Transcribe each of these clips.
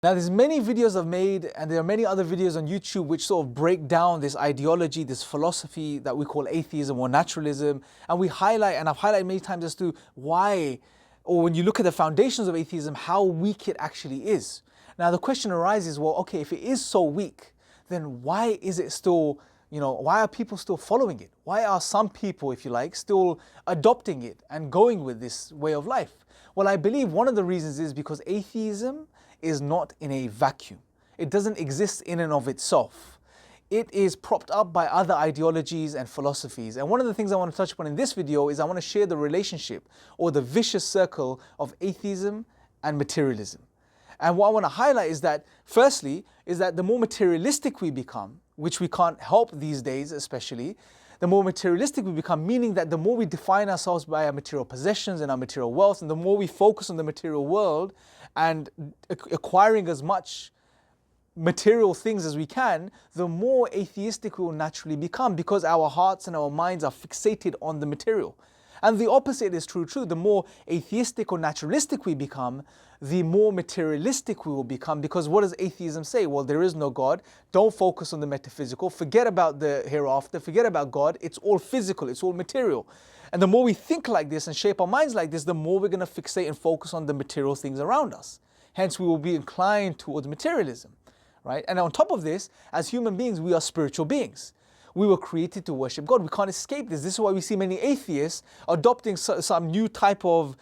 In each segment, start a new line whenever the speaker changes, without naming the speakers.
Now there's many videos I've made, and there are many other videos on YouTube which sort of break down this ideology, this philosophy that we call atheism or naturalism, and we highlight, and I've highlighted many times as to why, or when you look at the foundations of atheism, how weak it actually is. Now the question arises, well, okay, if it is so weak, then why is it still, why are people still following it? Why are some people, if you like, still adopting it and going with this way of life? Well, I believe one of the reasons is because atheism is not in a vacuum. It doesn't exist in and of itself. It is propped up by other ideologies and philosophies. And one of the things I want to touch upon in this video is I want to share the relationship or the vicious circle of atheism and materialism. And what I want to highlight is that, firstly, is that the more materialistic we become, which we can't help these days especially, the more materialistic we become, meaning that the more we define ourselves by our material possessions and our material wealth, and the more we focus on the material world and acquiring as much material things as we can, the more atheistic we will naturally become, because our hearts and our minds are fixated on the material. And the opposite is true too. The more atheistic or naturalistic we become, the more materialistic we will become, because what does atheism say? Well, there is no God. Don't focus on the metaphysical. Forget about the hereafter. Forget about God. It's all physical. It's all material. And the more we think like this and shape our minds like this, the more we're going to fixate and focus on the material things around us. Hence, we will be inclined towards materialism, right? And on top of this, as human beings, we are spiritual beings. We were created to worship God. We can't escape this. This is why we see many atheists adopting some new type of,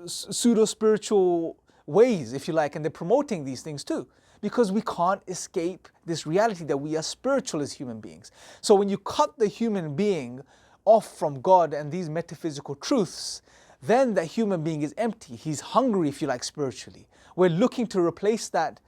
pseudo-spiritual ways, if you like, and they're promoting these things too. Because we can't escape this reality that we are spiritual as human beings. So when you cut the human being off from God and these metaphysical truths, then that human being is empty. He's hungry, if you like, spiritually. We're looking to replace that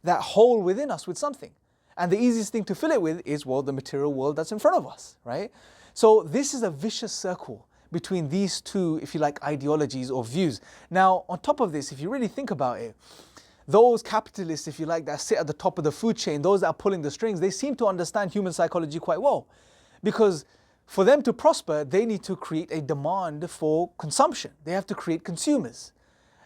hole within us with something. And the easiest thing to fill it with is, well, the material world that's in front of us, right? So this is a vicious circle between these two, if you like, ideologies or views. Now, on top of this, if you really think about it, those capitalists, if you like, that sit at the top of the food chain, those that are pulling the strings, they seem to understand human psychology quite well. Because for them to prosper, they need to create a demand for consumption. They have to create consumers.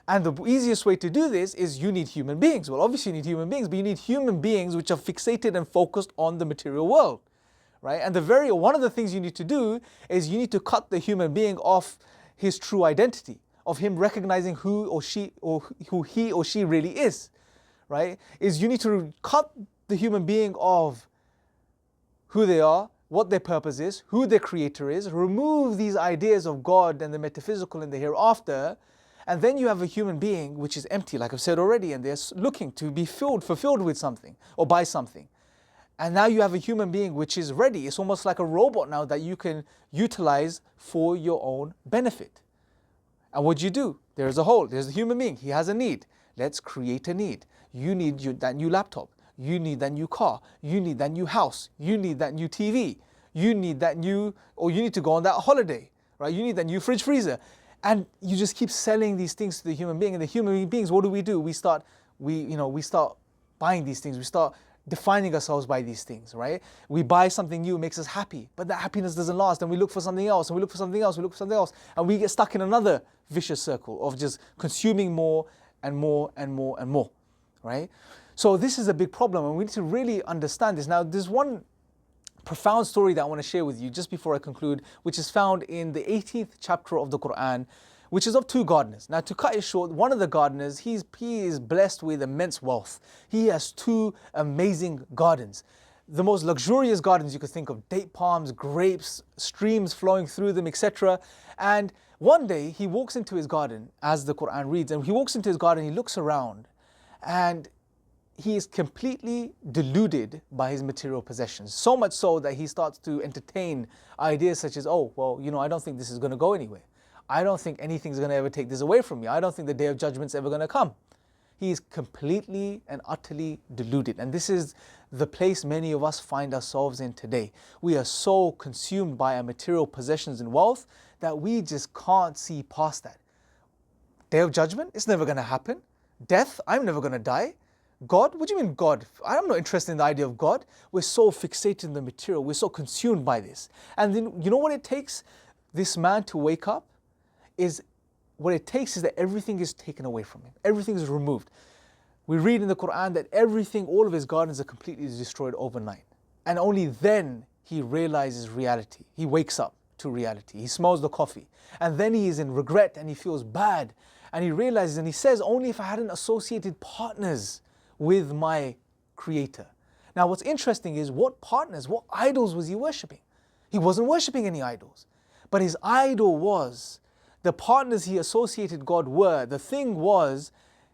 And the easiest way to do this is you need human beings. Well, obviously you need human beings, but you need human beings which are fixated and focused on the material world, right? And one of the things you need to do is you need to cut the human being off his true identity, of him recognizing who he or she really is, right? Is you need to cut the human being of who they are, what their purpose is, who their creator is, remove these ideas of God and the metaphysical and the hereafter, and then you have a human being which is empty, like I've said already, and they're looking to be fulfilled with something or by something. And now you have a human being which is ready. It's almost like a robot now that you can utilize for your own benefit. And what do? There's a hole, there's a human being, he has a need. Let's create a need. You need that new laptop. You need that new car. You need that new house. You need that new TV. You need you need to go on that holiday, right? You need that new fridge freezer. And you just keep selling these things to the human being. And the human beings, what do? We start buying these things. We start defining ourselves by these things, right? We buy something new, it makes us happy, but that happiness doesn't last. And we look for something else, and we look for something else, we look for something else. And we get stuck in another vicious circle of just consuming more and more and more and more, right? So this is a big problem, and we need to really understand this. Now, there's one profound story that I want to share with you just before I conclude, which is found in the 18th chapter of the Quran, which is of two gardeners. Now, to cut it short, one of the gardeners, he is blessed with immense wealth. He has two amazing gardens, the most luxurious gardens you could think of: date palms, grapes, streams flowing through them, etc. And one day he walks into his garden, as the Quran reads, and he walks into his garden, he looks around, and he is completely deluded by his material possessions. So much so that he starts to entertain ideas such as, oh, well, I don't think this is going to go anywhere. I don't think anything's going to ever take this away from me. I don't think the day of judgment's ever going to come. He is completely and utterly deluded. And this is the place many of us find ourselves in today. We are so consumed by our material possessions and wealth that we just can't see past that. Day of judgment, it's never going to happen. Death, I'm never going to die. God? What do you mean God? I'm not interested in the idea of God. We're so fixated in the material. We're so consumed by this. And then, you know what it takes this man to wake up? What it takes is that everything is taken away from him. Everything is removed. We read in the Quran that everything, all of his gardens are completely destroyed overnight. And only then he realizes reality. He wakes up to reality. He smells the coffee. And then he is in regret and he feels bad. And he realizes and he says, only if I hadn't associated partners with my Creator. Now what's interesting is what partners, what idols was he worshipping? He wasn't worshipping any idols. But his idol was, the partners he associated God were, the thing was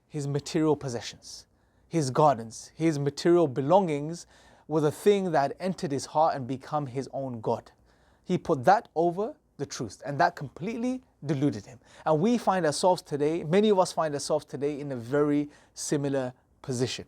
his material possessions, his gardens, his material belongings were the thing that entered his heart and become his own God. He put that over the truth, and that completely deluded him. And we find ourselves today, many of us find ourselves today in a very similar position.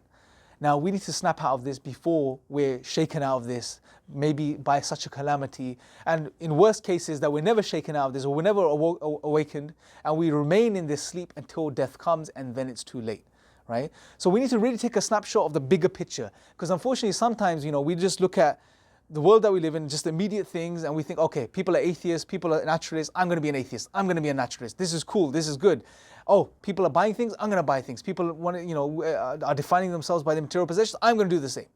Now we need to snap out of this before we're shaken out of this, maybe by such a calamity, and in worst cases that we're never shaken out of this, or we're never awakened, and we remain in this sleep until death comes, and then it's too late. Right? So we need to really take a snapshot of the bigger picture, because unfortunately sometimes, we just look at the world that we live in, just immediate things, and we think, okay, people are atheists, people are naturalists, I'm going to be an atheist, I'm going to be a naturalist, this is cool, this is good. Oh, people are buying things, I'm going to buy things. People want to, are defining themselves by the material possessions, I'm going to do the same.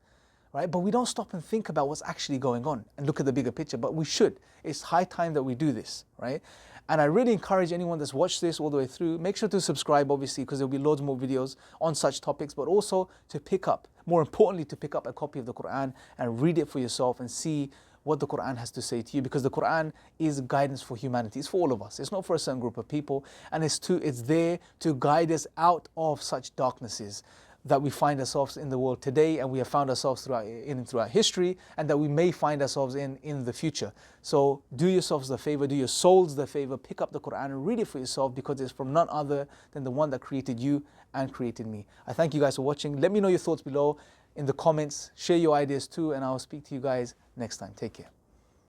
Right? But we don't stop and think about what's actually going on and look at the bigger picture, but we should. It's high time that we do this, right? And I really encourage anyone that's watched this all the way through, make sure to subscribe, obviously, because there'll be loads more videos on such topics, but also to pick up, more importantly, to pick up a copy of the Quran and read it for yourself and see what the Quran has to say to you, because the Quran is guidance for humanity. It's for all of us. It's not for a certain group of people, and it's there to guide us out of such darknesses that we find ourselves in the world today, and we have found ourselves throughout history, and that we may find ourselves in the future. So do yourselves the favor, do your souls the favor, pick up the Quran and read it for yourself, because it's from none other than the one that created you and created me. I thank you guys for watching. Let me know your thoughts below in the comments. Share your ideas too, and I'll speak to you guys next time. Take care.